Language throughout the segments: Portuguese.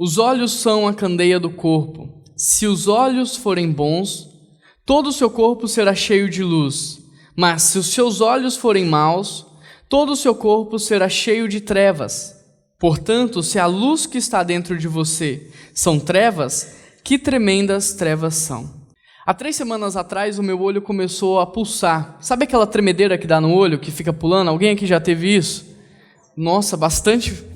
Os olhos são a candeia do corpo. Se os olhos forem bons, todo o seu corpo será cheio de luz. Mas se os seus olhos forem maus, todo o seu corpo será cheio de trevas. Portanto, se a luz que está dentro de você são trevas, que tremendas trevas são. Há 3 semanas atrás, o meu olho começou a pulsar. Sabe aquela tremedeira que dá no olho, que fica pulando? Alguém aqui já teve isso? Nossa, bastante.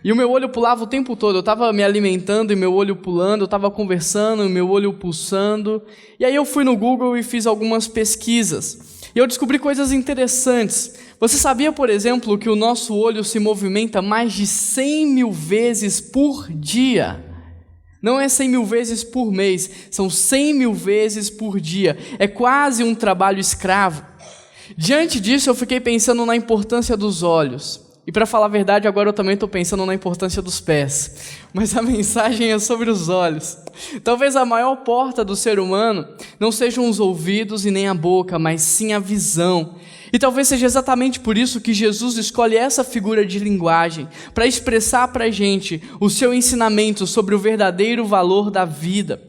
E o meu olho pulava o tempo todo. Eu estava me alimentando e meu olho pulando, eu estava conversando e meu olho pulsando. E aí eu fui no Google e fiz algumas pesquisas. E eu descobri coisas interessantes. Você sabia, por exemplo, que o nosso olho se movimenta mais de 100 mil vezes por dia? Não é 100 mil vezes por mês, são 100 mil vezes por dia. É quase um trabalho escravo. Diante disso, eu fiquei pensando na importância dos olhos. E para falar a verdade, agora eu também estou pensando na importância dos pés. Mas a mensagem é sobre os olhos. Talvez a maior porta do ser humano não sejam os ouvidos e nem a boca, mas sim a visão. E talvez seja exatamente por isso que Jesus escolhe essa figura de linguagem, para expressar para a gente o seu ensinamento sobre o verdadeiro valor da vida.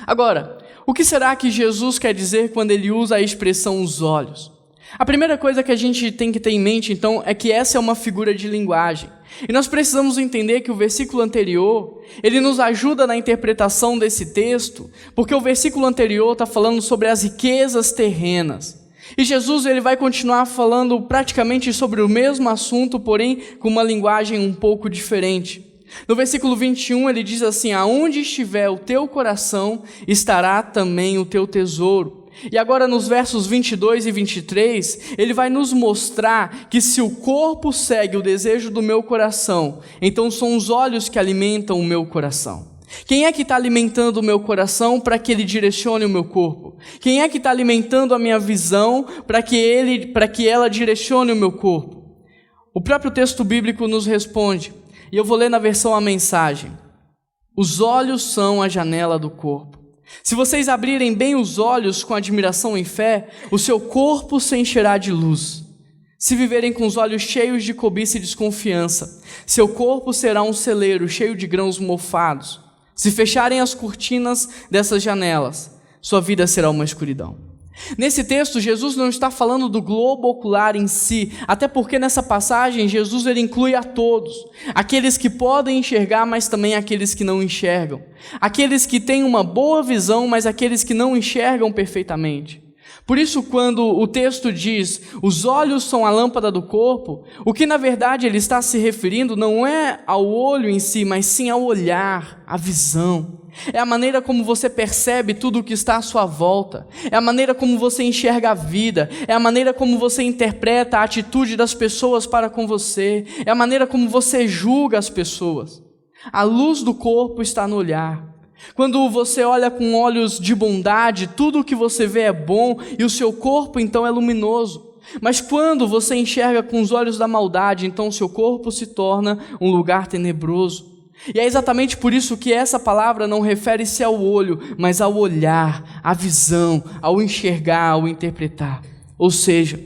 Agora, o que será que Jesus quer dizer quando ele usa a expressão os olhos? A primeira coisa que a gente tem que ter em mente, então, é que essa é uma figura de linguagem. E nós precisamos entender que o versículo anterior, ele nos ajuda na interpretação desse texto, porque o versículo anterior está falando sobre as riquezas terrenas. E Jesus ele vai continuar falando praticamente sobre o mesmo assunto, porém com uma linguagem um pouco diferente. No versículo 21 ele diz assim: aonde estiver o teu coração, estará também o teu tesouro. E agora nos versos 22 e 23, ele vai nos mostrar que se o corpo segue o desejo do meu coração, então são os olhos que alimentam o meu coração. Quem é que está alimentando o meu coração para que ele direcione o meu corpo? Quem é que está alimentando a minha visão para que ela direcione o meu corpo? O próprio texto bíblico nos responde, e eu vou ler na versão A Mensagem. Os olhos são a janela do corpo. Se vocês abrirem bem os olhos com admiração e fé, o seu corpo se encherá de luz. Se viverem com os olhos cheios de cobiça e desconfiança, seu corpo será um celeiro cheio de grãos mofados. Se fecharem as cortinas dessas janelas, sua vida será uma escuridão. Nesse texto, Jesus não está falando do globo ocular em si, até porque nessa passagem, Jesus ele inclui a todos. Aqueles que podem enxergar, mas também aqueles que não enxergam. Aqueles que têm uma boa visão, mas aqueles que não enxergam perfeitamente. Por isso, quando o texto diz, os olhos são a lâmpada do corpo, o que na verdade ele está se referindo não é ao olho em si, mas sim ao olhar, à visão. É a maneira como você percebe tudo o que está à sua volta. É a maneira como você enxerga a vida. É a maneira como você interpreta a atitude das pessoas para com você. É a maneira como você julga as pessoas. A luz do corpo está no olhar. Quando você olha com olhos de bondade, tudo o que você vê é bom e o seu corpo então é luminoso. Mas quando você enxerga com os olhos da maldade, então o seu corpo se torna um lugar tenebroso. E é exatamente por isso que essa palavra não refere-se ao olho, mas ao olhar, à visão, ao enxergar, ao interpretar. Ou seja,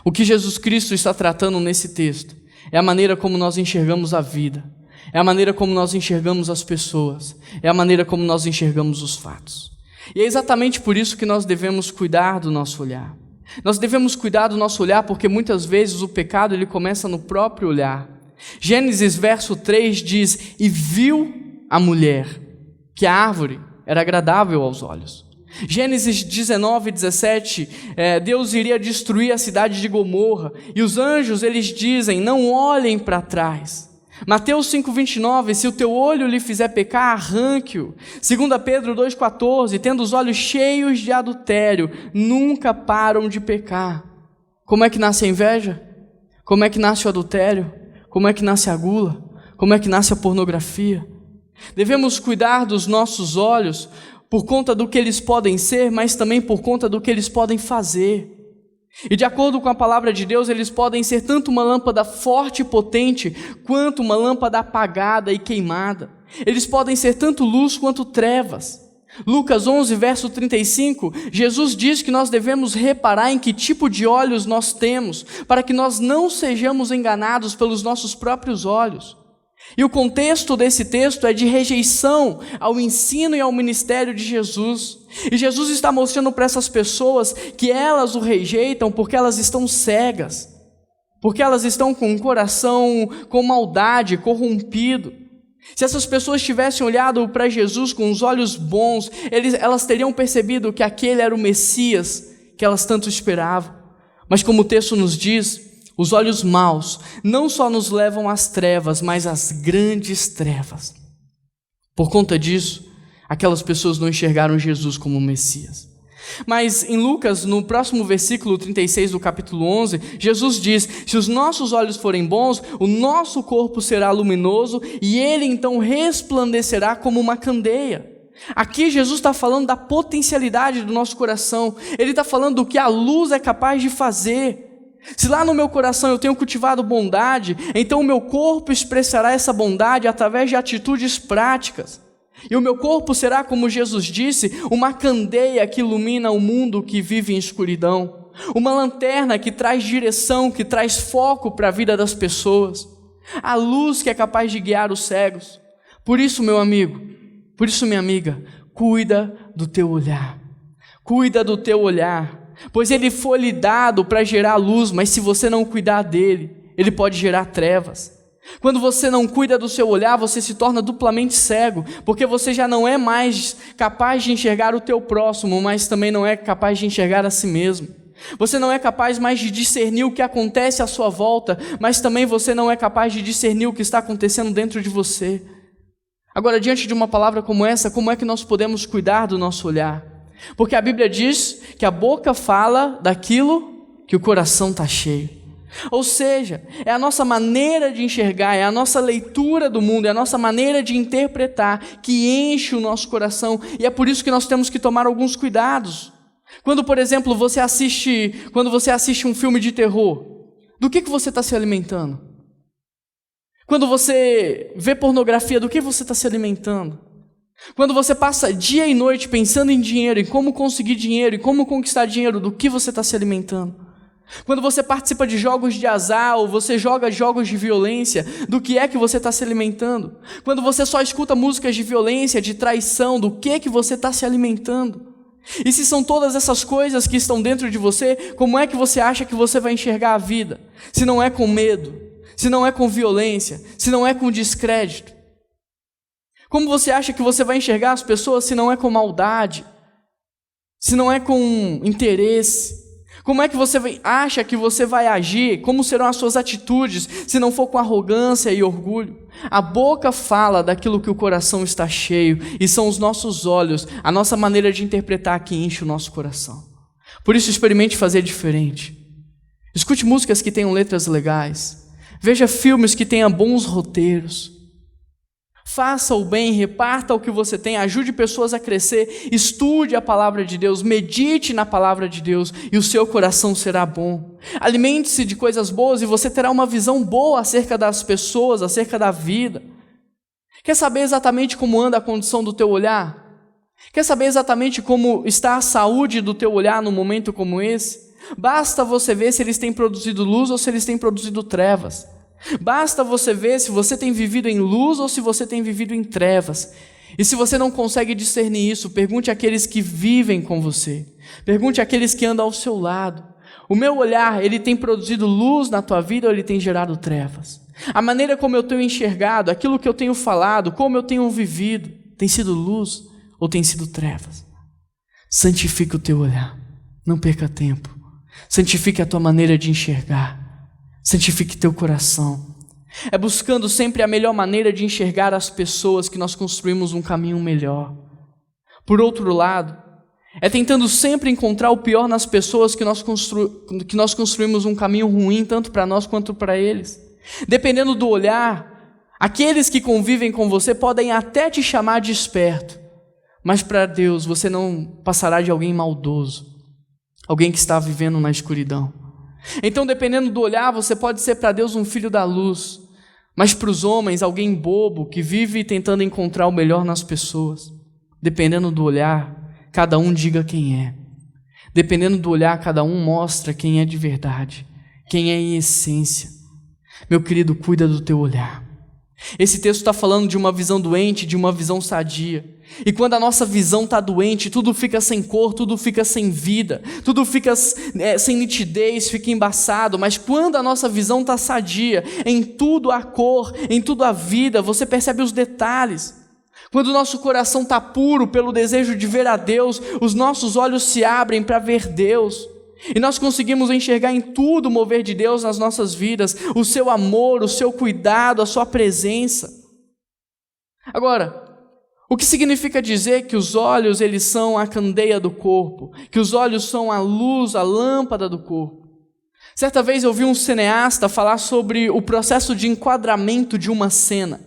o que Jesus Cristo está tratando nesse texto é a maneira como nós enxergamos a vida. É a maneira como nós enxergamos as pessoas. É a maneira como nós enxergamos os fatos. E é exatamente por isso que nós devemos cuidar do nosso olhar. Nós devemos cuidar do nosso olhar porque muitas vezes o pecado ele começa no próprio olhar. Gênesis verso 3 diz, e viu a mulher que a árvore era agradável aos olhos. Gênesis 19, 17, Deus iria destruir a cidade de Gomorra. E os anjos eles dizem, não olhem para trás. Mateus 5,29, se o teu olho lhe fizer pecar, arranque-o. 2 Pedro 2,14, tendo os olhos cheios de adultério, nunca param de pecar. Como é que nasce a inveja? Como é que nasce o adultério? Como é que nasce a gula? Como é que nasce a pornografia? Devemos cuidar dos nossos olhos por conta do que eles podem ser, mas também por conta do que eles podem fazer. E de acordo com a palavra de Deus, eles podem ser tanto uma lâmpada forte e potente, quanto uma lâmpada apagada e queimada. Eles podem ser tanto luz quanto trevas. Lucas 11, verso 35, Jesus diz que nós devemos reparar em que tipo de olhos nós temos, para que nós não sejamos enganados pelos nossos próprios olhos. E o contexto desse texto é de rejeição ao ensino e ao ministério de Jesus. E Jesus está mostrando para essas pessoas que elas o rejeitam porque elas estão cegas, porque elas estão com um coração com maldade, corrompido. Se essas pessoas tivessem olhado para Jesus com os olhos bons, elas teriam percebido que aquele era o Messias que elas tanto esperavam. Mas como o texto nos diz, os olhos maus não só nos levam às trevas, mas às grandes trevas. Por conta disso, aquelas pessoas não enxergaram Jesus como o Messias. Mas em Lucas, no próximo versículo 36 do capítulo 11, Jesus diz: se os nossos olhos forem bons, o nosso corpo será luminoso e ele então resplandecerá como uma candeia. Aqui Jesus está falando da potencialidade do nosso coração. Ele está falando do que a luz é capaz de fazer. Se lá no meu coração eu tenho cultivado bondade, então o meu corpo expressará essa bondade através de atitudes práticas. E o meu corpo será, como Jesus disse, uma candeia que ilumina o mundo que vive em escuridão. Uma lanterna que traz direção, que traz foco para a vida das pessoas. A luz que é capaz de guiar os cegos. Por isso, meu amigo, por isso, minha amiga, cuida do teu olhar. Cuida do teu olhar. Pois ele foi lhe dado para gerar luz, mas se você não cuidar dele, ele pode gerar trevas. Quando você não cuida do seu olhar, você se torna duplamente cego, porque você já não é mais capaz de enxergar o teu próximo, mas também não é capaz de enxergar a si mesmo. Você não é capaz mais de discernir o que acontece à sua volta, mas também você não é capaz de discernir o que está acontecendo dentro de você. Agora, diante de uma palavra como essa, como é que nós podemos cuidar do nosso olhar? Porque a Bíblia diz que a boca fala daquilo que o coração está cheio. Ou seja, é a nossa maneira de enxergar, é a nossa leitura do mundo, é a nossa maneira de interpretar que enche o nosso coração, e é por isso que nós temos que tomar alguns cuidados. Quando, por exemplo, você assiste um filme de terror, do que você está se alimentando? Quando você vê pornografia, do que você está se alimentando? Quando você passa dia e noite pensando em dinheiro, em como conseguir dinheiro, em como conquistar dinheiro, do que você está se alimentando? Quando você participa de jogos de azar ou você joga jogos de violência, do que é que você está se alimentando? Quando você só escuta músicas de violência, de traição, do que é que você está se alimentando? E se são todas essas coisas que estão dentro de você, como é que você acha que você vai enxergar a vida? Se não é com medo, se não é com violência, se não é com descrédito? Como você acha que você vai enxergar as pessoas se não é com maldade? Se não é com interesse? Como é que você acha que você vai agir? Como serão as suas atitudes se não for com arrogância e orgulho? A boca fala daquilo que o coração está cheio, e são os nossos olhos, a nossa maneira de interpretar que enche o nosso coração. Por isso, experimente fazer diferente. Escute músicas que tenham letras legais. Veja filmes que tenham bons roteiros. Faça o bem, reparta o que você tem, ajude pessoas a crescer, estude a palavra de Deus, medite na palavra de Deus e o seu coração será bom. Alimente-se de coisas boas e você terá uma visão boa acerca das pessoas, acerca da vida. Quer saber exatamente como anda a condição do teu olhar? Quer saber exatamente como está a saúde do teu olhar num momento como esse? Basta você ver se eles têm produzido luz ou se eles têm produzido trevas. Basta você ver se você tem vivido em luz ou se você tem vivido em trevas. E se você não consegue discernir isso, pergunte àqueles que vivem com você. Pergunte àqueles que andam ao seu lado. O meu olhar, ele tem produzido luz na tua vida ou ele tem gerado trevas? A maneira como eu tenho enxergado, aquilo que eu tenho falado, como eu tenho vivido, tem sido luz ou tem sido trevas? Santifique o teu olhar. Não perca tempo. Santifique a tua maneira de enxergar. Santifique teu coração. É buscando sempre a melhor maneira de enxergar as pessoas que nós construímos um caminho melhor. Por outro lado, é tentando sempre encontrar o pior nas pessoas que nós construímos um caminho ruim, tanto para nós quanto para eles. Dependendo do olhar, aqueles que convivem com você podem até te chamar de esperto, mas para Deus você não passará de alguém maldoso, alguém que está vivendo na escuridão. Então, dependendo do olhar, você pode ser para Deus um filho da luz, mas para os homens, alguém bobo que vive tentando encontrar o melhor nas pessoas. Dependendo do olhar, cada um diga quem é. Dependendo do olhar, cada um mostra quem é de verdade, quem é em essência. Meu querido, cuida do teu olhar. Esse texto está falando de uma visão doente, de uma visão sadia. E quando a nossa visão está doente, tudo fica sem cor, tudo fica sem vida, tudo fica sem nitidez, fica embaçado. Mas quando a nossa visão está sadia, em tudo há cor, em tudo há vida, você percebe os detalhes. Quando o nosso coração está puro pelo desejo de ver a Deus, os nossos olhos se abrem para ver Deus. E nós conseguimos enxergar em tudo o mover de Deus nas nossas vidas, o seu amor, o seu cuidado, a sua presença. Agora, o que significa dizer que os olhos eles são a candeia do corpo, que os olhos são a luz, a lâmpada do corpo? Certa vez eu vi um cineasta falar sobre o processo de enquadramento de uma cena.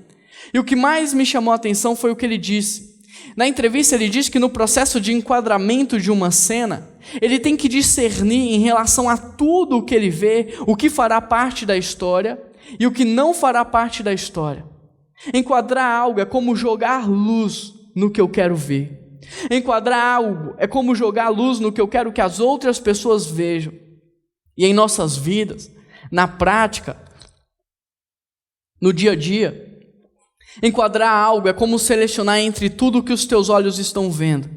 E o que mais me chamou a atenção foi o que ele disse. Na entrevista ele diz que no processo de enquadramento de uma cena, ele tem que discernir em relação a tudo o que ele vê, o que fará parte da história e o que não fará parte da história. Enquadrar algo é como jogar luz no que eu quero ver. Enquadrar algo é como jogar luz no que eu quero que as outras pessoas vejam. E em nossas vidas, na prática, no dia a dia, enquadrar algo é como selecionar entre tudo o que os teus olhos estão vendo.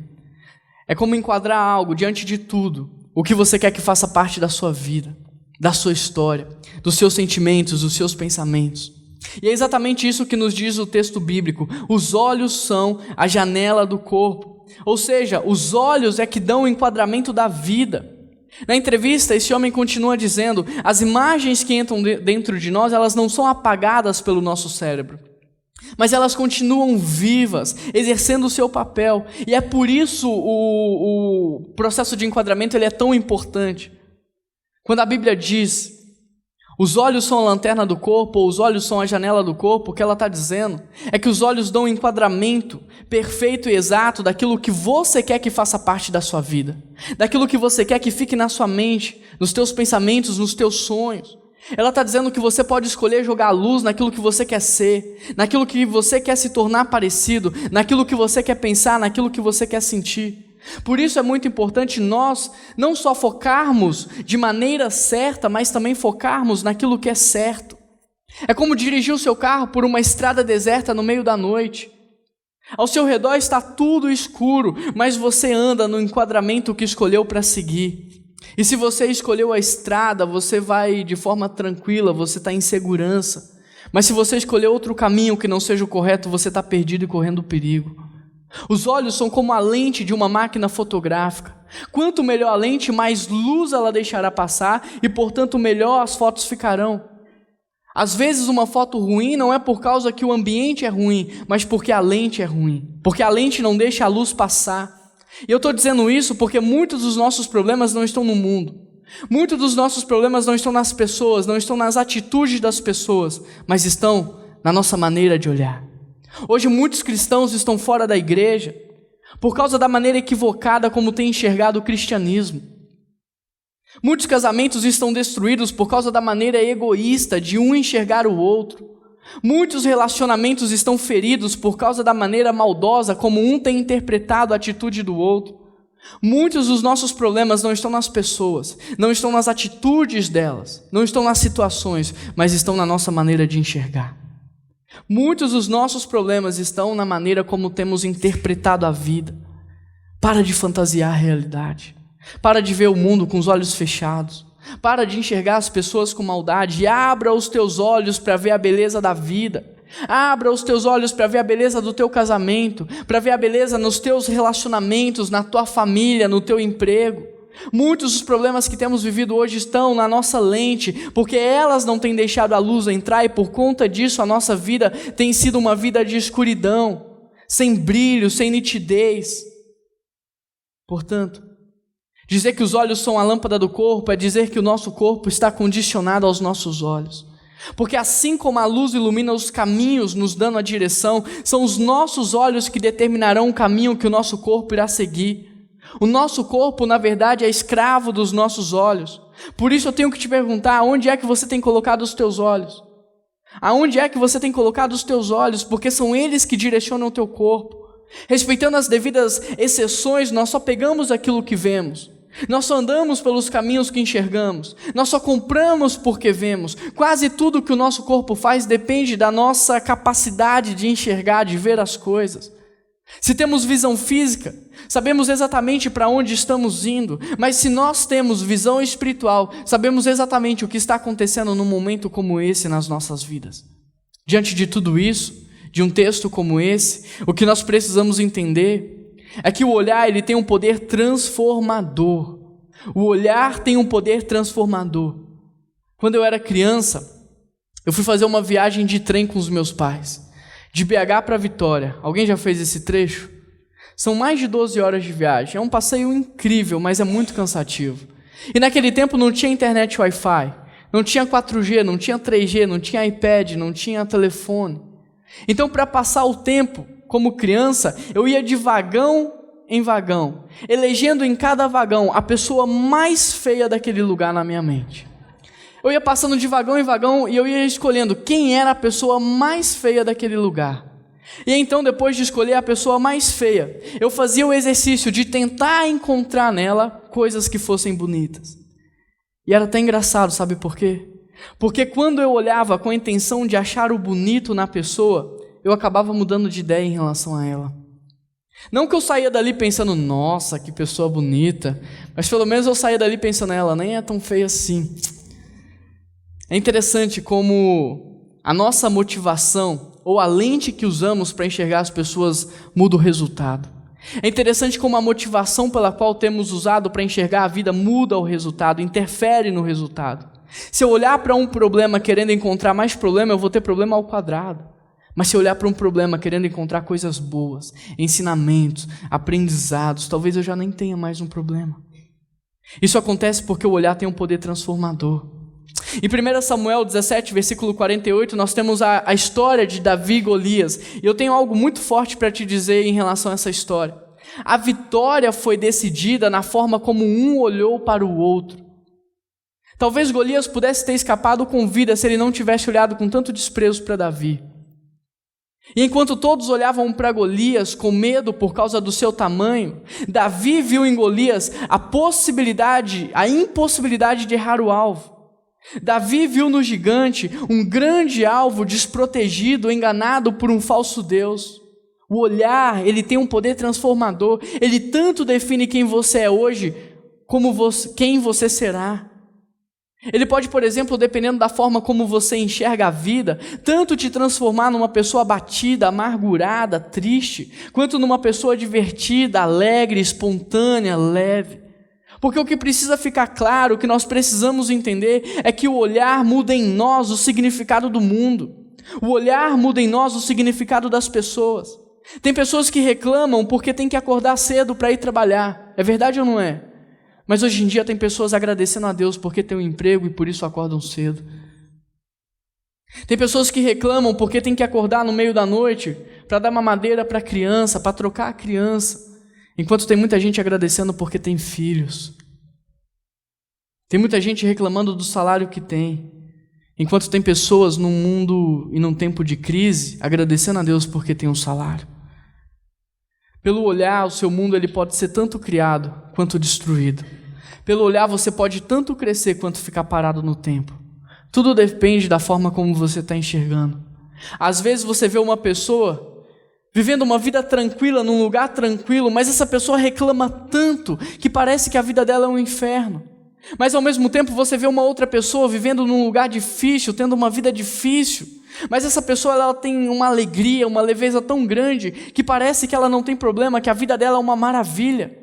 É como enquadrar algo diante de tudo, o que você quer que faça parte da sua vida, da sua história, dos seus sentimentos, dos seus pensamentos. E é exatamente isso que nos diz o texto bíblico. Os olhos são a janela do corpo. Ou seja, os olhos é que dão o enquadramento da vida. Na entrevista, esse homem continua dizendo: as imagens que entram dentro de nós, elas não são apagadas pelo nosso cérebro, mas elas continuam vivas, exercendo o seu papel. E é por isso o processo de enquadramento ele é tão importante. Quando a Bíblia diz: os olhos são a lanterna do corpo, ou os olhos são a janela do corpo, o que ela está dizendo é que os olhos dão um enquadramento perfeito e exato daquilo que você quer que faça parte da sua vida, daquilo que você quer que fique na sua mente, nos teus pensamentos, nos teus sonhos. Ela está dizendo que você pode escolher jogar a luz naquilo que você quer ser, naquilo que você quer se tornar parecido, naquilo que você quer pensar, naquilo que você quer sentir. Por isso é muito importante nós não só focarmos de maneira certa, mas também focarmos naquilo que é certo. É como dirigir o seu carro por uma estrada deserta no meio da noite. Ao seu redor está tudo escuro, mas você anda no enquadramento que escolheu para seguir. E se você escolheu a estrada, você vai de forma tranquila, você está em segurança. Mas se você escolher outro caminho que não seja o correto, você está perdido e correndo perigo. Os olhos são como a lente de uma máquina fotográfica. Quanto melhor a lente, mais luz ela deixará passar e, portanto, melhor as fotos ficarão. Às vezes uma foto ruim não é por causa que o ambiente é ruim, mas porque a lente é ruim, porque a lente não deixa a luz passar. E eu estou dizendo isso porque muitos dos nossos problemas não estão no mundo. Muitos dos nossos problemas não estão nas pessoas, não estão nas atitudes das pessoas, mas estão na nossa maneira de olhar. Hoje muitos cristãos estão fora da igreja por causa da maneira equivocada como têm enxergado o cristianismo. Muitos casamentos estão destruídos por causa da maneira egoísta de um enxergar o outro. Muitos relacionamentos estão feridos por causa da maneira maldosa como um tem interpretado a atitude do outro. Muitos dos nossos problemas não estão nas pessoas, não estão nas atitudes delas, não estão nas situações, mas estão na nossa maneira de enxergar. Muitos dos nossos problemas estão na maneira como temos interpretado a vida. Para de fantasiar a realidade. Para de ver o mundo com os olhos fechados. Para de enxergar as pessoas com maldade. E abra os teus olhos para ver a beleza da vida. Abra os teus olhos para ver a beleza do teu casamento, para ver a beleza nos teus relacionamentos, na tua família, no teu emprego. Muitos dos problemas que temos vivido hoje estão na nossa lente, porque elas não têm deixado a luz entrar e por conta disso a nossa vida tem sido uma vida de escuridão, sem brilho, sem nitidez. Portanto, dizer que os olhos são a lâmpada do corpo é dizer que o nosso corpo está condicionado aos nossos olhos. Porque assim como a luz ilumina os caminhos, nos dando a direção, são os nossos olhos que determinarão o caminho que o nosso corpo irá seguir. O nosso corpo, na verdade, é escravo dos nossos olhos. Por isso eu tenho que te perguntar, aonde é que você tem colocado os teus olhos? Aonde é que você tem colocado os teus olhos? Porque são eles que direcionam o teu corpo. Respeitando as devidas exceções, nós só pegamos aquilo que vemos. Nós só andamos pelos caminhos que enxergamos. Nós só compramos porque vemos. Quase tudo que o nosso corpo faz depende da nossa capacidade de enxergar, de ver as coisas. Se temos visão física, sabemos exatamente para onde estamos indo, mas se nós temos visão espiritual, sabemos exatamente o que está acontecendo num momento como esse nas nossas vidas. Diante de tudo isso, de um texto como esse, o que nós precisamos entender é que o olhar ele tem um poder transformador. O olhar tem um poder transformador. Quando eu era criança, eu fui fazer uma viagem de trem com os meus pais, de BH para Vitória. Alguém já fez esse trecho? São mais de 12 horas de viagem. É um passeio incrível, mas é muito cansativo. E naquele tempo não tinha internet Wi-Fi, não tinha 4G, não tinha 3G, não tinha iPad, não tinha telefone. Então, para passar o tempo, como criança, eu ia de vagão em vagão, elegendo em cada vagão a pessoa mais feia daquele lugar na minha mente. Eu ia passando de vagão em vagão e eu ia escolhendo quem era a pessoa mais feia daquele lugar. E então, depois de escolher a pessoa mais feia, eu fazia o exercício de tentar encontrar nela coisas que fossem bonitas. E era até engraçado, sabe por quê? Porque quando eu olhava com a intenção de achar o bonito na pessoa, eu acabava mudando de ideia em relação a ela. Não que eu saía dali pensando, nossa, que pessoa bonita, mas pelo menos eu saía dali pensando, ela nem é tão feia assim. É interessante como a nossa motivação, ou a lente que usamos para enxergar as pessoas, muda o resultado. É interessante como a motivação pela qual temos usado para enxergar a vida muda o resultado, interfere no resultado. Se eu olhar para um problema querendo encontrar mais problema, eu vou ter problema ao quadrado. Mas se eu olhar para um problema querendo encontrar coisas boas, ensinamentos, aprendizados, talvez eu já nem tenha mais um problema. Isso acontece porque o olhar tem um poder transformador. Em 1 Samuel 17, versículo 48, nós temos a história de Davi e Golias. E eu tenho algo muito forte para te dizer em relação a essa história. A vitória foi decidida na forma como um olhou para o outro. Talvez Golias pudesse ter escapado com vida se ele não tivesse olhado com tanto desprezo para Davi. E enquanto todos olhavam para Golias com medo por causa do seu tamanho, Davi viu em Golias a impossibilidade de errar o alvo. Davi viu no gigante um grande alvo desprotegido, enganado por um falso Deus. O olhar, ele tem um poder transformador, ele tanto define quem você é hoje, como quem você será. Ele pode, por exemplo, dependendo da forma como você enxerga a vida, tanto te transformar numa pessoa abatida, amargurada, triste, quanto numa pessoa divertida, alegre, espontânea, leve. Porque o que precisa ficar claro, o que nós precisamos entender, é que o olhar muda em nós o significado do mundo. O olhar muda em nós o significado das pessoas. Tem pessoas que reclamam porque tem que acordar cedo para ir trabalhar. É verdade ou não é? Mas hoje em dia tem pessoas agradecendo a Deus porque tem um emprego e por isso acordam cedo. Tem pessoas que reclamam porque tem que acordar no meio da noite para dar mamadeira para a criança, para trocar a criança. Enquanto tem muita gente agradecendo porque tem filhos. Tem muita gente reclamando do salário que tem. Enquanto tem pessoas num mundo e num tempo de crise agradecendo a Deus porque tem um salário. Pelo olhar, o seu mundo ele pode ser tanto criado quanto destruído. Pelo olhar, você pode tanto crescer quanto ficar parado no tempo. Tudo depende da forma como você está enxergando. Às vezes você vê uma pessoa vivendo uma vida tranquila, num lugar tranquilo, mas essa pessoa reclama tanto que parece que a vida dela é um inferno. Mas ao mesmo tempo você vê uma outra pessoa vivendo num lugar difícil, tendo uma vida difícil, mas essa pessoa ela tem uma alegria, uma leveza tão grande que parece que ela não tem problema, que a vida dela é uma maravilha.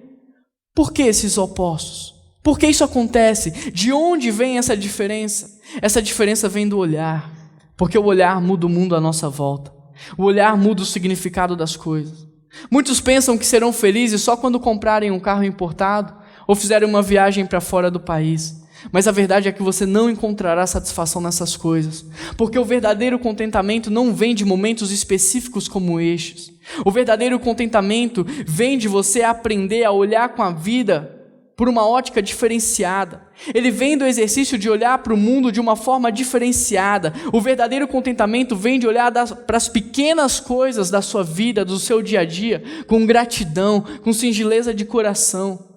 Por que esses opostos? Por que isso acontece? De onde vem essa diferença? Essa diferença vem do olhar, porque o olhar muda o mundo à nossa volta. O olhar muda o significado das coisas. Muitos pensam que serão felizes só quando comprarem um carro importado ou fizerem uma viagem para fora do país. Mas a verdade é que você não encontrará satisfação nessas coisas, porque o verdadeiro contentamento não vem de momentos específicos como estes. O verdadeiro contentamento vem de você aprender a olhar com a vida por uma ótica diferenciada. Ele vem do exercício de olhar para o mundo de uma forma diferenciada. O verdadeiro contentamento vem de olhar para as pequenas coisas da sua vida, do seu dia a dia, com gratidão, com singeleza de coração.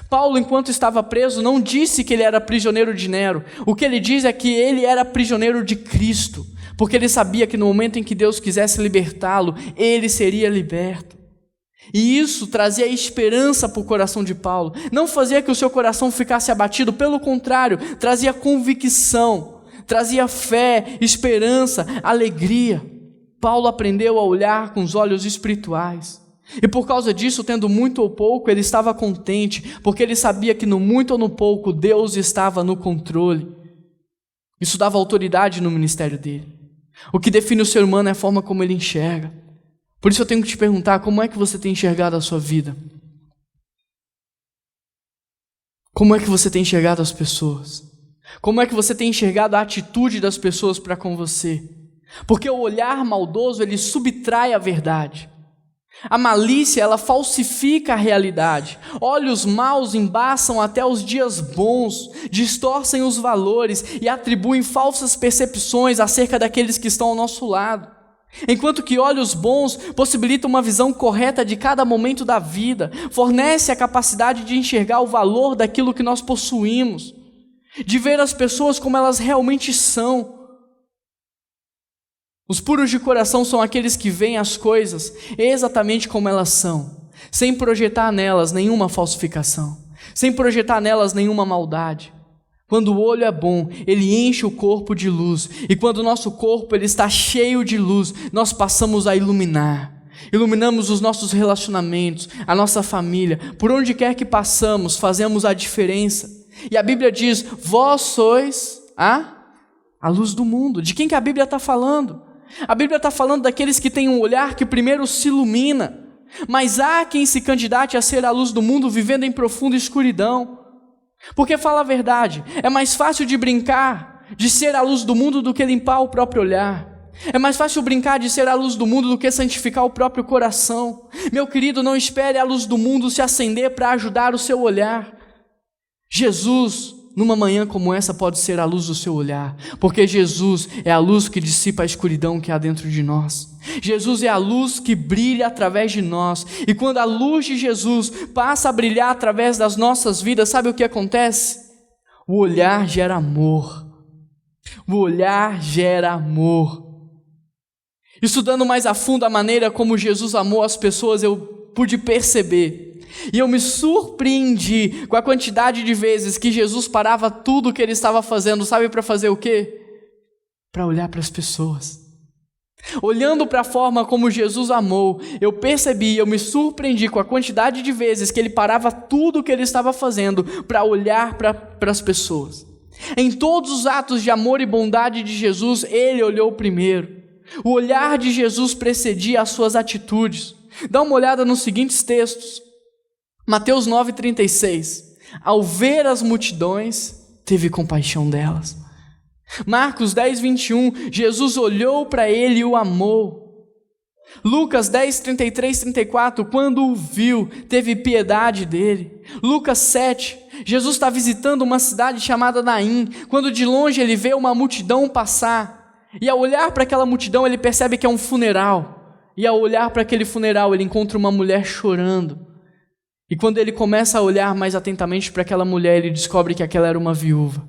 Paulo, enquanto estava preso, não disse que ele era prisioneiro de Nero. O que ele diz é que ele era prisioneiro de Cristo, porque ele sabia que no momento em que Deus quisesse libertá-lo, ele seria liberto. E isso trazia esperança para o coração de Paulo. Não fazia que o seu coração ficasse abatido, pelo contrário, trazia convicção, trazia fé, esperança, alegria. Paulo aprendeu a olhar com os olhos espirituais. E por causa disso, tendo muito ou pouco, ele estava contente, porque ele sabia que no muito ou no pouco, Deus estava no controle. Isso dava autoridade no ministério dele. O que define o ser humano é a forma como ele enxerga. Por isso eu tenho que te perguntar, como é que você tem enxergado a sua vida? Como é que você tem enxergado as pessoas? Como é que você tem enxergado a atitude das pessoas para com você? Porque o olhar maldoso, ele subtrai a verdade. A malícia, ela falsifica a realidade. Olhos maus embaçam até os dias bons, distorcem os valores e atribuem falsas percepções acerca daqueles que estão ao nosso lado. Enquanto que olhos bons possibilitam uma visão correta de cada momento da vida, fornece a capacidade de enxergar o valor daquilo que nós possuímos, de ver as pessoas como elas realmente são. Os puros de coração são aqueles que veem as coisas exatamente como elas são, sem projetar nelas nenhuma falsificação, sem projetar nelas nenhuma maldade. Quando o olho é bom, ele enche o corpo de luz, e quando o nosso corpo ele está cheio de luz, nós passamos a iluminamos os nossos relacionamentos, a nossa família, por onde quer que passamos, fazemos a diferença. E a Bíblia diz, vós sois a luz do mundo. De quem que a Bíblia está falando? A Bíblia está falando daqueles que têm um olhar que primeiro se ilumina, mas há quem se candidate a ser a luz do mundo vivendo em profunda escuridão. Porque fala a verdade, é mais fácil de brincar de ser a luz do mundo do que limpar o próprio olhar. É mais fácil brincar de ser a luz do mundo do que santificar o próprio coração. Meu querido, não espere a luz do mundo se acender para ajudar o seu olhar. Jesus, numa manhã como essa, pode ser a luz do seu olhar, porque Jesus é a luz que dissipa a escuridão que há dentro de nós. Jesus é a luz que brilha através de nós, e quando a luz de Jesus passa a brilhar através das nossas vidas, sabe o que acontece? O olhar gera amor. O olhar gera amor. Estudando mais a fundo a maneira como Jesus amou as pessoas, eu pude perceber. E eu me surpreendi com a quantidade de vezes que Jesus parava tudo o que ele estava fazendo, sabe para fazer o quê? Para olhar para as pessoas. Olhando para a forma como Jesus amou, eu percebi, eu me surpreendi com a quantidade de vezes que ele parava tudo o que ele estava fazendo para olhar para as pessoas. Em todos os atos de amor e bondade de Jesus, ele olhou primeiro. O olhar de Jesus precedia as suas atitudes. Dá uma olhada nos seguintes textos. Mateus 9,36, ao ver as multidões, teve compaixão delas. Marcos 10,21, Jesus olhou para ele e o amou. Lucas 10:33, 34, quando o viu, teve piedade dele. Lucas 7, Jesus está visitando uma cidade chamada Naim, quando de longe ele vê uma multidão passar, e ao olhar para aquela multidão ele percebe que é um funeral, e ao olhar para aquele funeral ele encontra uma mulher chorando. E quando ele começa a olhar mais atentamente para aquela mulher, ele descobre que aquela era uma viúva.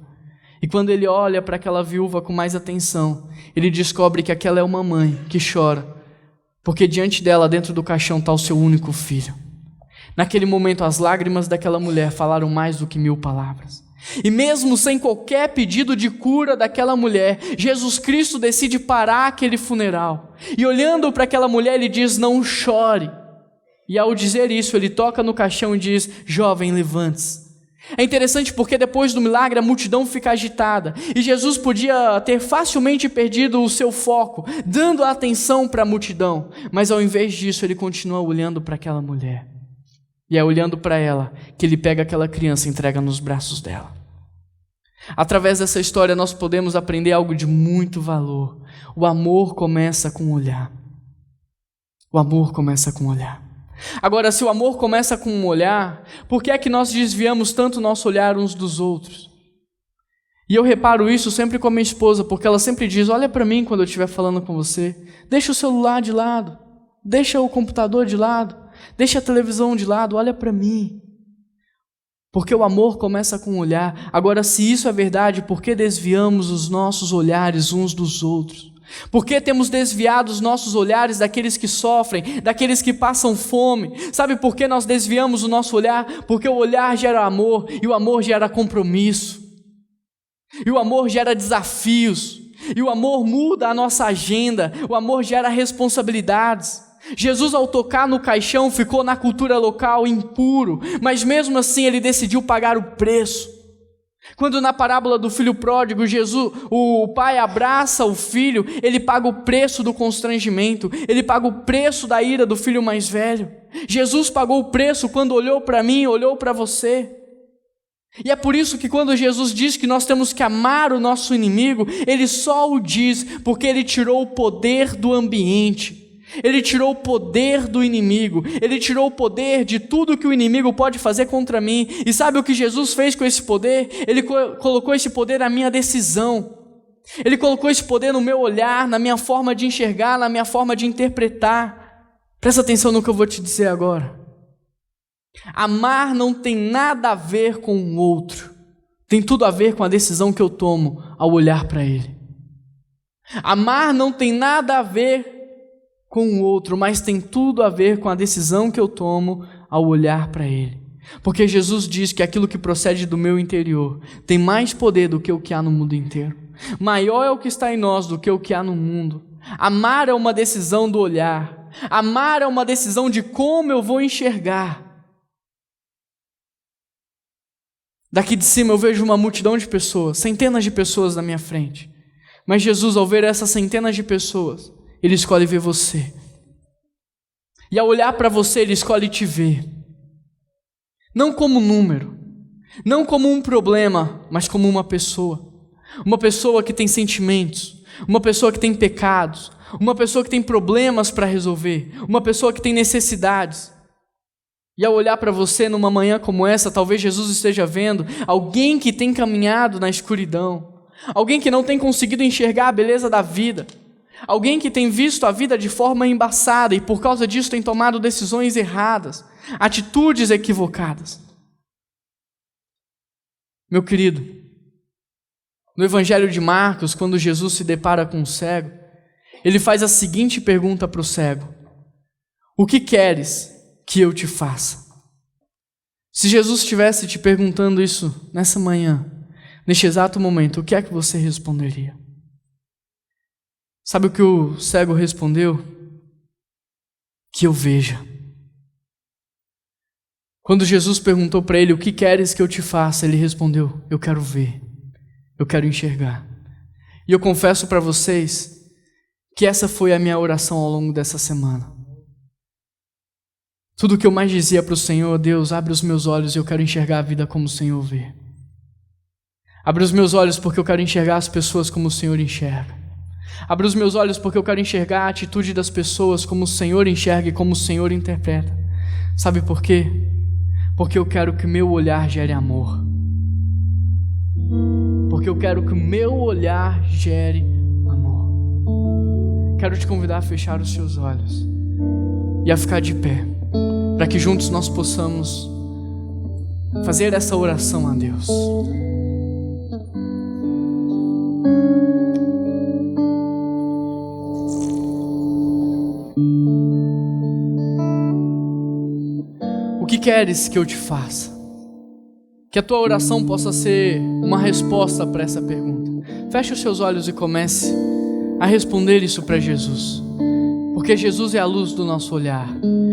E quando ele olha para aquela viúva com mais atenção, ele descobre que aquela é uma mãe que chora, porque diante dela, dentro do caixão, está o seu único filho. Naquele momento, as lágrimas daquela mulher falaram mais do que 1000 palavras. E mesmo sem qualquer pedido de cura daquela mulher, Jesus Cristo decide parar aquele funeral. E olhando para aquela mulher, ele diz, não chore. E ao dizer isso, ele toca no caixão e diz, jovem, levante-se. É interessante porque depois do milagre a multidão fica agitada. E Jesus podia ter facilmente perdido o seu foco, dando atenção para a multidão. Mas ao invés disso, ele continua olhando para aquela mulher. E é olhando para ela que ele pega aquela criança e entrega nos braços dela. Através dessa história nós podemos aprender algo de muito valor. O amor começa com o olhar. O amor começa com o olhar. Agora, se o amor começa com um olhar, por que é que nós desviamos tanto o nosso olhar uns dos outros? E eu reparo isso sempre com a minha esposa, porque ela sempre diz, olha para mim quando eu estiver falando com você, deixa o celular de lado, deixa o computador de lado, deixa a televisão de lado, olha para mim. Porque o amor começa com o olhar. Agora, se isso é verdade, por que desviamos os nossos olhares uns dos outros? Por que temos desviado os nossos olhares daqueles que sofrem, daqueles que passam fome? Sabe por que nós desviamos o nosso olhar? Porque o olhar gera amor, e o amor gera compromisso, e o amor gera desafios, e o amor muda a nossa agenda, o amor gera responsabilidades. Jesus, ao tocar no caixão, ficou na cultura local impuro, mas mesmo assim ele decidiu pagar o preço. Quando na parábola do filho pródigo, o pai abraça o filho, ele paga o preço do constrangimento, ele paga o preço da ira do filho mais velho. Jesus pagou o preço quando olhou para mim, olhou para você. E é por isso que quando Jesus diz que nós temos que amar o nosso inimigo, ele só o diz porque ele tirou o poder do ambiente. Ele tirou o poder do inimigo, ele tirou o poder de tudo que o inimigo pode fazer contra mim. E sabe o que Jesus fez com esse poder? Ele colocou esse poder na minha decisão. Ele colocou esse poder no meu olhar, na minha forma de enxergar, na minha forma de interpretar. Presta atenção no que eu vou te dizer agora. Amar não tem nada a ver com o outro. Tem tudo a ver com a decisão que eu tomo ao olhar para ele. Amar não tem nada a ver com o outro, mas tem tudo a ver com a decisão que eu tomo ao olhar para ele. Porque Jesus diz que aquilo que procede do meu interior tem mais poder do que o que há no mundo inteiro. Maior é o que está em nós do que o que há no mundo. Amar é uma decisão do olhar. Amar é uma decisão de como eu vou enxergar. Daqui de cima eu vejo uma multidão de pessoas, centenas de pessoas na minha frente. Mas Jesus, ao ver essas centenas de pessoas, ele escolhe ver você. E ao olhar para você, ele escolhe te ver. Não como número, não como um problema, mas como uma pessoa. Uma pessoa que tem sentimentos, uma pessoa que tem pecados, uma pessoa que tem problemas para resolver, uma pessoa que tem necessidades. E ao olhar para você numa manhã como essa, talvez Jesus esteja vendo alguém que tem caminhado na escuridão, alguém que não tem conseguido enxergar a beleza da vida, alguém que tem visto a vida de forma embaçada e por causa disso tem tomado decisões erradas, atitudes equivocadas. Meu querido, no Evangelho de Marcos, quando Jesus se depara com um cego, ele faz a seguinte pergunta para o cego: o que queres que eu te faça? Se Jesus estivesse te perguntando isso nessa manhã, neste exato momento, o que é que você responderia? Sabe o que o cego respondeu? Que eu veja. Quando Jesus perguntou para ele, o que queres que eu te faça? Ele respondeu, eu quero ver, eu quero enxergar. E eu confesso para vocês que essa foi a minha oração ao longo dessa semana. Tudo o que eu mais dizia para o Senhor: Deus, abre os meus olhos e eu quero enxergar a vida como o Senhor vê. Abre os meus olhos porque eu quero enxergar as pessoas como o Senhor enxerga. Abre os meus olhos porque eu quero enxergar a atitude das pessoas como o Senhor enxerga e como o Senhor interpreta. Sabe por quê? Porque eu quero que o meu olhar gere amor. Porque eu quero que o meu olhar gere amor. Quero te convidar a fechar os seus olhos e a ficar de pé, para que juntos nós possamos fazer essa oração a Deus. O que queres que eu te faça? Que a tua oração possa ser uma resposta para essa pergunta. Feche os seus olhos e comece a responder isso para Jesus. Porque Jesus é a luz do nosso olhar.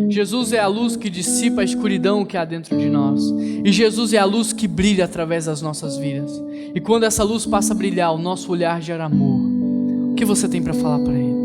Jesus é a luz que dissipa a escuridão que há dentro de nós. E Jesus é a luz que brilha através das nossas vidas. E quando essa luz passa a brilhar, o nosso olhar gera amor. O que você tem para falar para Ele?